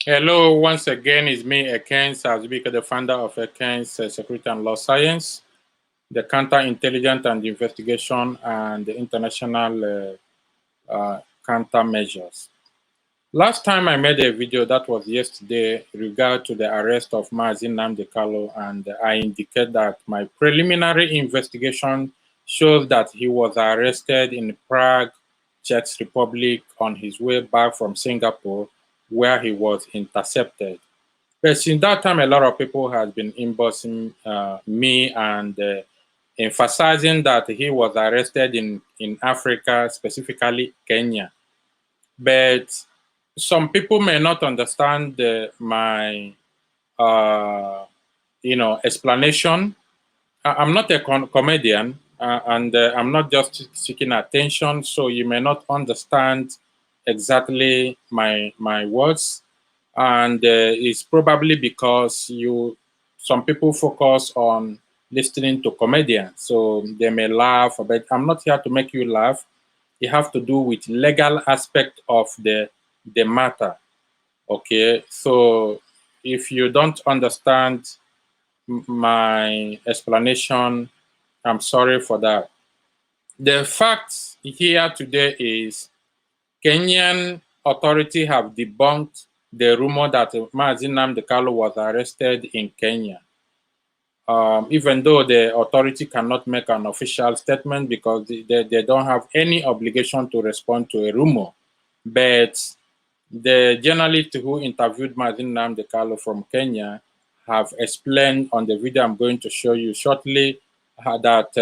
Hello, once again, it's me, Eken Sazubika, the founder of Eken's Security and Law Science, the Counterintelligence and Investigation and the International Countermeasures. Last time I made a video, that was yesterday, regard to the arrest of Mazi NNAMDI, and I indicate that my preliminary investigation shows that he was arrested in Prague, Czech Republic, on his way back from Singapore, where he was intercepted. But since that time, a lot of people have been inboxing me and emphasizing that he was arrested in Africa, specifically Kenya. But some people may not understand my explanation. I'm not a comedian, and I'm not just seeking attention, so you may not understand exactly my words, and it's probably because some people focus on listening to comedians, so they may laugh, but I'm not here to make you laugh. It has to do with legal aspect of the matter. Okay, so if you don't understand my explanation, I'm sorry for that. The fact here today is Kenyan authority have debunked the rumor that Mazi NNAMDI was arrested in Kenya. Even though the authority cannot make an official statement because they don't have any obligation to respond to a rumor. But the journalist who interviewed Mazi NNAMDI from Kenya have explained on the video I'm going to show you shortly that,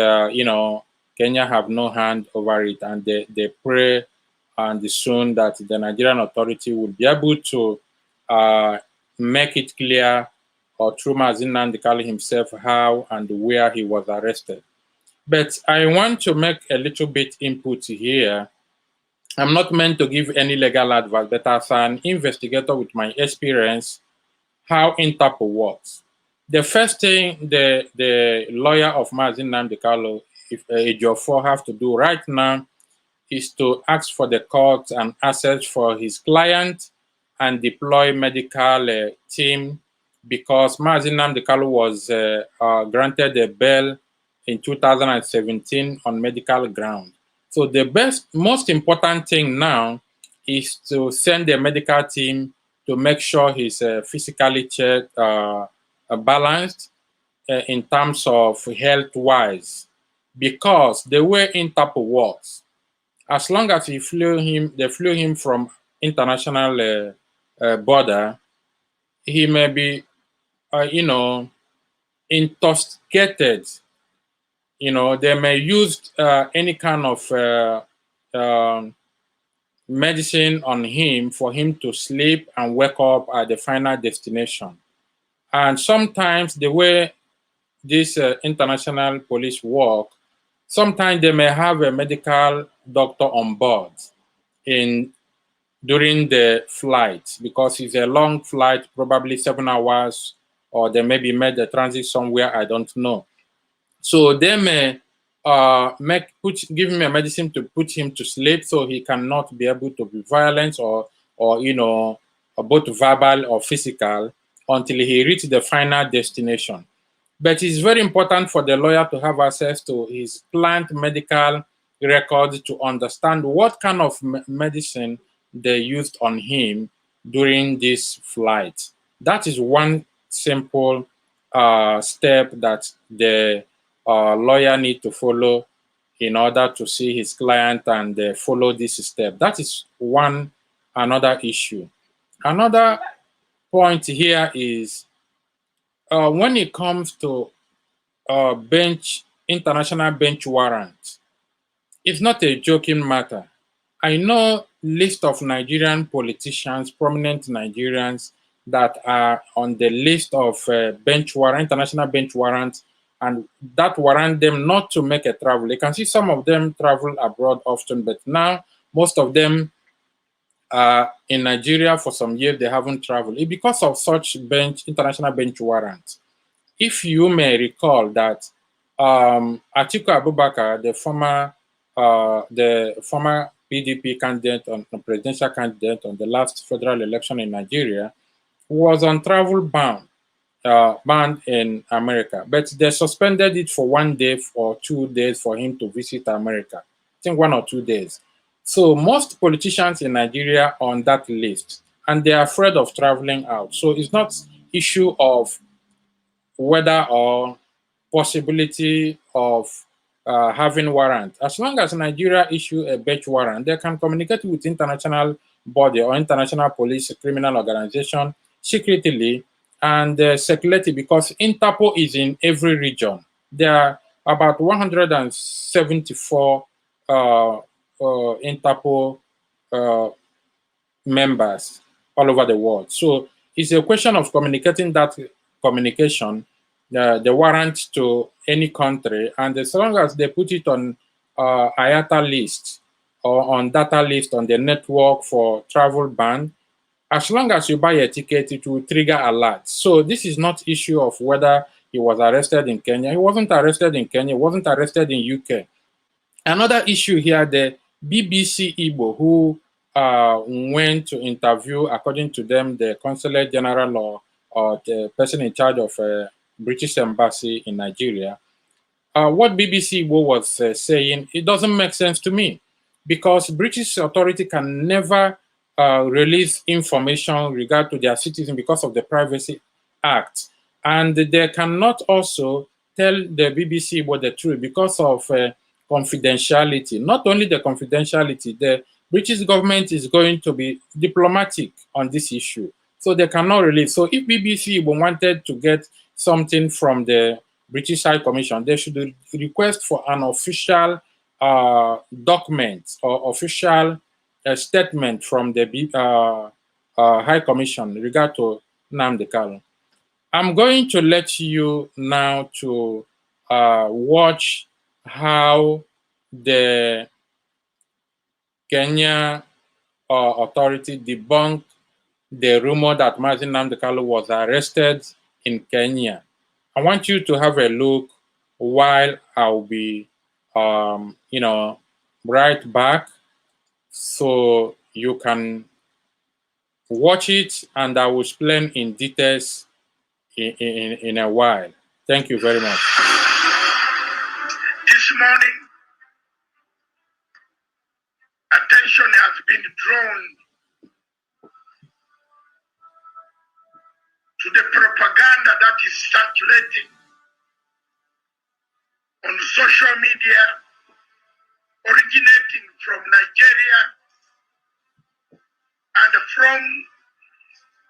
Kenya have no hand over it, and they pray and soon that the Nigerian authority will be able to make it clear, or through Mazi NNAMDI himself, how and where he was arrested. But I want to make a little bit input here. I'm not meant to give any legal advice, but as an investigator with my experience, how Interpol works. The first thing the lawyer of Mazi NNAMDI, if Ejiofor, have to do right now is to ask for the court and access for his client and deploy medical team, because Mazi NNAMDI was granted a bail in 2017 on medical ground. So the most important thing now is to send a medical team to make sure he's physically checked, balanced in terms of health-wise, because the way Interpol works, as long as they flew him from international border, he may be, intoxicated. They may use any kind of medicine on him for him to sleep and wake up at the final destination. And sometimes the way this international police work, sometimes they may have a medical doctor on board during the flight, because it's a long flight, probably 7 hours, or they maybe made the transit somewhere, I don't know. So they may give him a medicine to put him to sleep, so he cannot be able to be violent or both verbal or physical, until he reaches the final destination. But it's very important for the lawyer to have access to his client medical records to understand what kind of medicine they used on him during this flight. That is one simple step that the lawyer need to follow in order to see his client and follow this step. That is another issue. Another point here is when it comes to international bench warrant, it's not a joking matter. I know list of Nigerian politicians, prominent Nigerians, that are on the list of international bench warrants, and that warrant them not to make a travel. You can see some of them travel abroad often, but now most of them in Nigeria for some years they haven't traveled. It's because of such international bench warrants. If you may recall that Atiku Abubakar, the former PDP candidate, on presidential candidate on the last federal election in Nigeria, was on travel ban in America, but they suspended it for 1 day or 2 days for him to visit America. I think 1 or 2 days. So most politicians in Nigeria are on that list, and they are afraid of traveling out. So it's not issue of whether or possibility of having warrant. As long as Nigeria issue a batch warrant, they can communicate with international body or international police criminal organization secretly and circulate it, because Interpol is in every region. There are about 174 Interpol uh, members all over the world. So it's a question of communicating that communication, the warrant to any country, and as long as they put it on IATA list or on data list on the network for travel ban, as long as you buy a ticket, it will trigger alert. So this is not issue of whether he was arrested in Kenya. He wasn't arrested in Kenya. He wasn't arrested in UK. Another issue here, the BBC Igbo, who went to interview, according to them, the consulate general or the person in charge of British embassy in Nigeria. What BBC Igbo was saying, it doesn't make sense to me, because British authority can never release information regard to their citizens because of the Privacy Act, and they cannot also tell the BBC Igbo the truth because of confidentiality. Not only the confidentiality, the British government is going to be diplomatic on this issue, so they cannot release. So if BBC Igbo wanted to get something from the British High Commission, they should request for an official document or official statement from the High Commission regard to NNAMDI Kanu. I'm going to let you now to watch how the Kenya authority debunked the rumor that Mazi Nnamdi Kanu was arrested in Kenya. I want you to have a look while I'll be, right back, so you can watch it, and I will explain in details in a while. Thank you very much. This morning, attention has been drawn to the propaganda that is circulating on social media, originating from Nigeria and from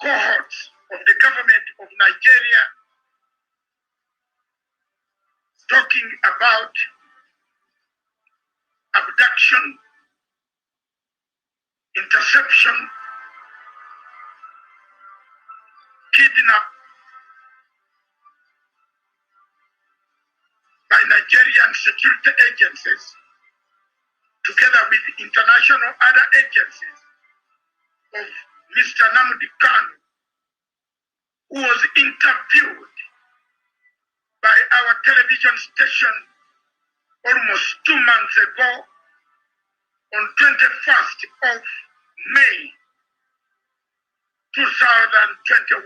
cohorts of the government of Nigeria, talking about abduction, interception, kidnap by Nigerian security agencies, together with international other agencies, of Mr. Nnamdi Kanu, who was interviewed by our television station almost 2 months ago on 21st of May 2021.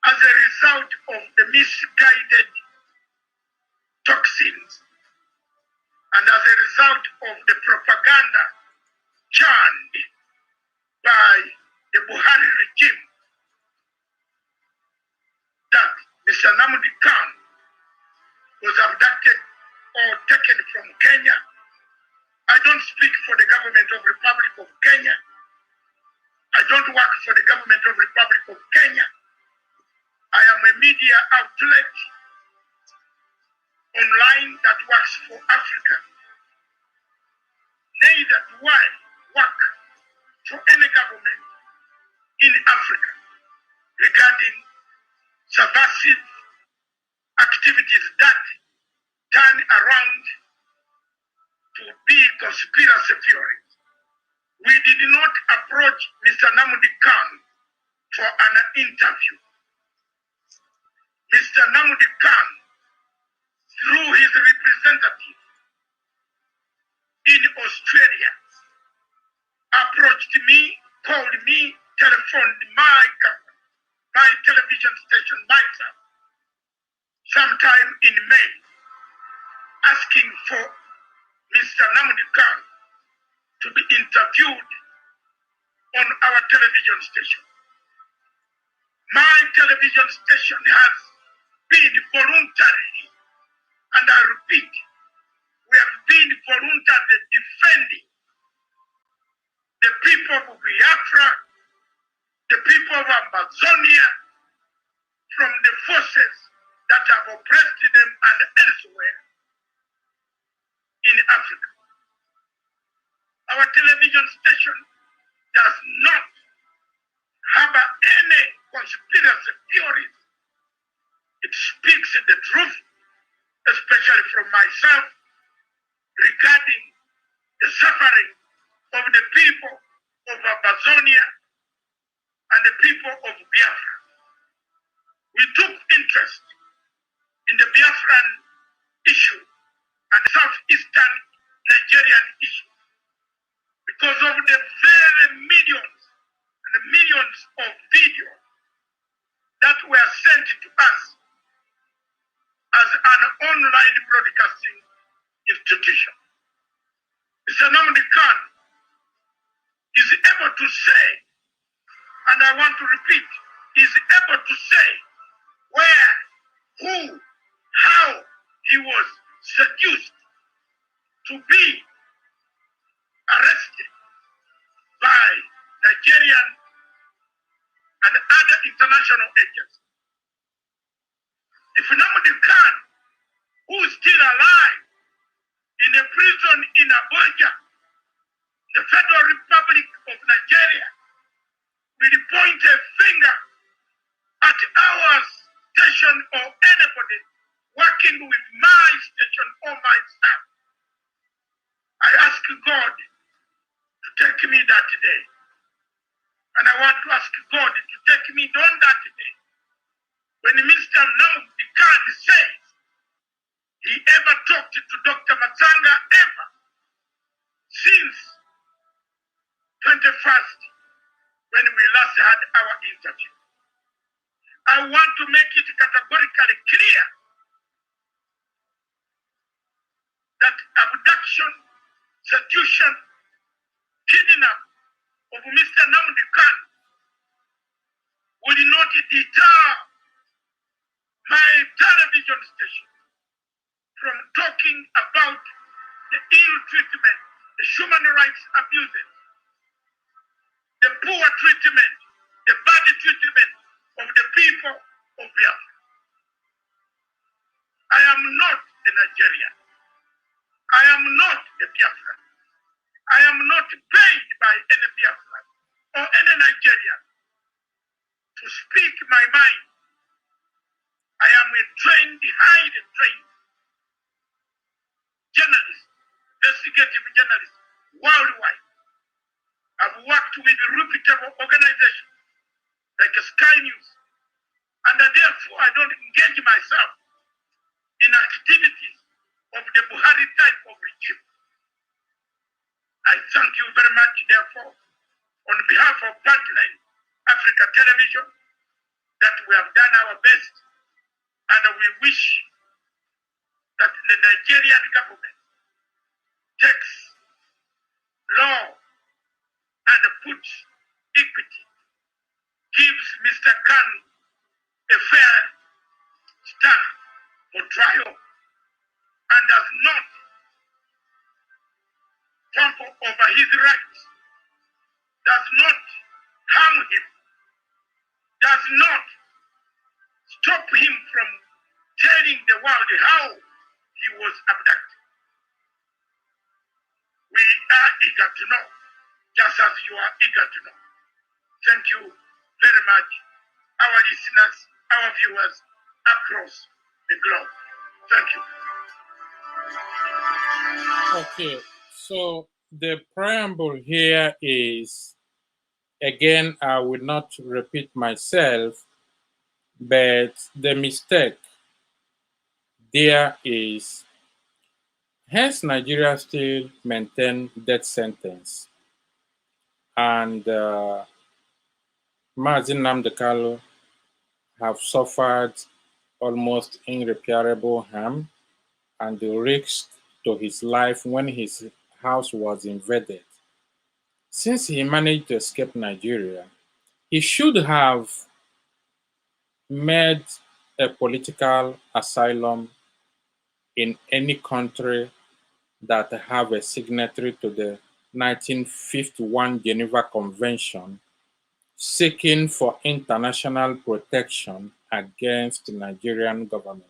As a result of the misguided toxins and as a result of the propaganda churned by the Buhari regime that Mr. Nnamdi Kanu was abducted or taken from Kenya. I don't speak for the government of Republic of Kenya. I don't work for the government of Republic of Kenya. I am a media outlet online that works for Africa. Neither do I work for any government in Africa regarding subversive activities that turn around to be conspiracy theories. We did not approach Mr. Nnamdi Kanu for an interview. Mr. Nnamdi Kanu, through his representative in Australia, approached me, called me, telephoned television station myself sometime in May, asking for Mr. Nnamdi Kanu to be interviewed on our television station. My television station has been voluntarily, and I repeat, we have been voluntarily defending the people of Biafra, the people of Amazonia, from the forces that have oppressed them and elsewhere in Africa. Our television station does not have any conspiracy theories. It speaks the truth, especially from myself, regarding the suffering of the people of Amazonia and the people of Biafra. We took interest in the Biafran issue and southeastern Nigerian issue because of the very millions and the millions of videos that were sent to us as an online broadcasting institution. Mr. Nnamdi Kanu is able to say, and I want to repeat, is able to say where, who, how he was seduced to be arrested by Nigerian and other international agents. If Nnamdi Kanu, who is still alive in a prison in Abuja, the Federal Republic of Nigeria, will point a finger at our station or anybody working with my station or my staff, I ask God to take me that day. And I want to ask God to take me on that day. When Mr. Nnamdi Kanu says he ever talked to Dr. Matsanga ever since 21st, when we last had our interview. I want to make it categorically clear that abduction, seduction, kidnap of Mr. Nnamdi Kanu will not deter my television station from talking about the ill treatment, the human rights abuses, the poor treatment, the bad treatment of the people of Biafra. I am not a Nigerian. I am not a Biafran. I am not paid by any Biafran or any Nigerian to speak my mind. I am a trained, highly trained journalist, investigative journalist worldwide. I've worked with reputable organizations like Sky News, and therefore I don't engage myself in activities of the Buhari type of regime. I thank you very much, therefore, on behalf of Frontline Africa Television, that we have done our best, and we wish that the Nigerian government takes law and puts equity, gives Mr. Kanu a fair start for trial, and does not trample over his rights, does not harm him, does not stop him from telling the world how he was abducted. We are eager to know, just as you are eager to know. Thank you very much, our listeners, our viewers across the globe. Thank you. Okay, so the preamble here is, again, I will not repeat myself, but the mistake there is, has Nigeria still maintain death sentence? And Mazi Nnamdi Kanu have suffered almost irreparable harm and the risk to his life when his house was invaded. Since he managed to escape Nigeria, he should have made a political asylum in any country that have a signatory to the 1951 Geneva Convention seeking for international protection against the Nigerian government.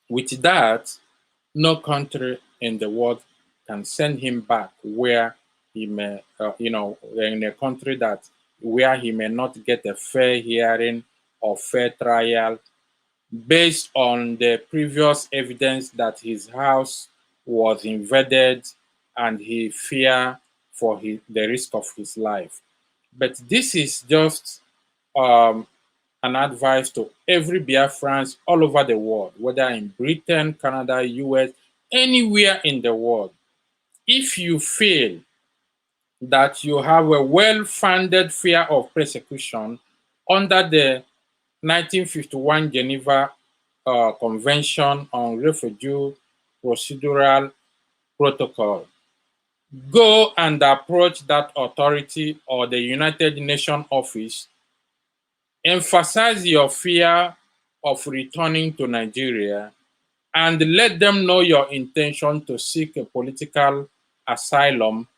With that, no country in the world can send him back where he may, in a country that where he may not get a fair hearing or fair trial based on the previous evidence that his house was invaded and he feared for the risk of his life. But this is just um, an advice to every Biafrans all over the world, whether in Britain, Canada, US, anywhere in the world. If you feel that you have a well-founded fear of persecution under the 1951 Geneva Convention on Refugee Procedural Protocol, go and approach that authority or the United Nations office. Emphasize your fear of returning to Nigeria and let them know your intention to seek a political asylum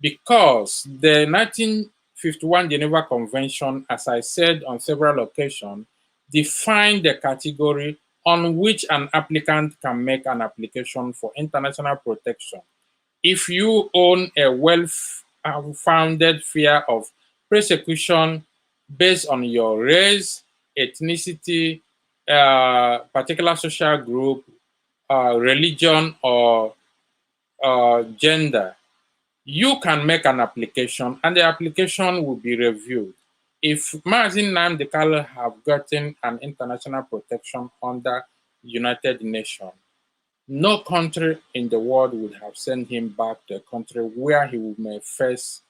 because the 1951 Geneva Convention, as I said on several occasions, defined the category on which an applicant can make an application for international protection. If you own a well-founded fear of persecution based on your race, ethnicity, particular social group, religion, or gender, you can make an application and the application will be reviewed. If Mazi NNAMDI have gotten an international protection under United Nations, no country in the world would have sent him back to a country where he may face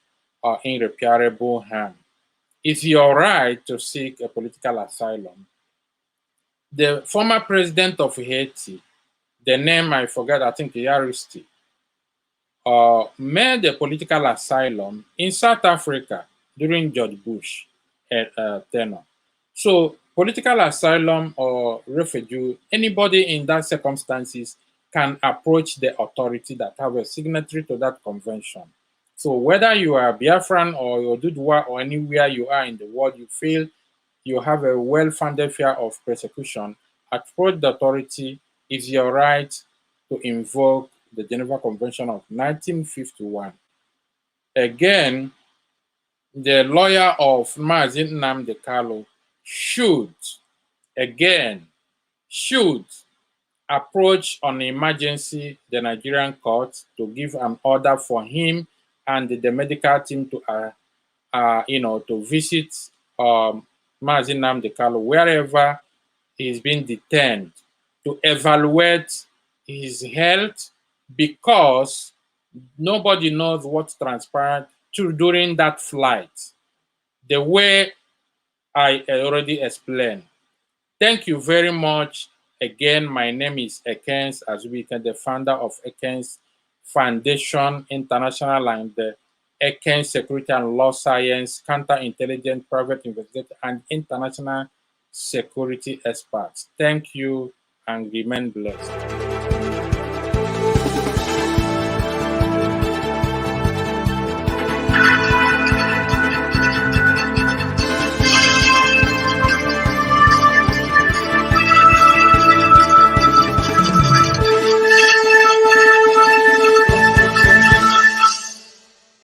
irreparable harm. It's your right to seek a political asylum. The former president of Haiti, the name I forgot, I think Yariste, made a political asylum in South Africa during George Bush tenure. So political asylum or refugee, anybody in that circumstances can approach the authority that have a signatory to that convention. So whether you are Biafran or Oduduwa or anywhere you are in the world, you feel you have a well-founded fear of persecution, approach the authority. Is your right to invoke the Geneva Convention of 1951. Again, the lawyer of Mazi NNAMDI should approach on emergency the Nigerian court to give an order for him and the medical team to visit Mazi NNAMDI wherever he's been detained to evaluate his health because nobody knows what transpired during that flight. The way I already explained. Thank you very much. Again, my name is Ekens Azubike, the founder of Ekens Foundation International and the Ekens Security and Law Science, Counterintelligence, Private Investigator, and International Security Experts. Thank you and remain blessed.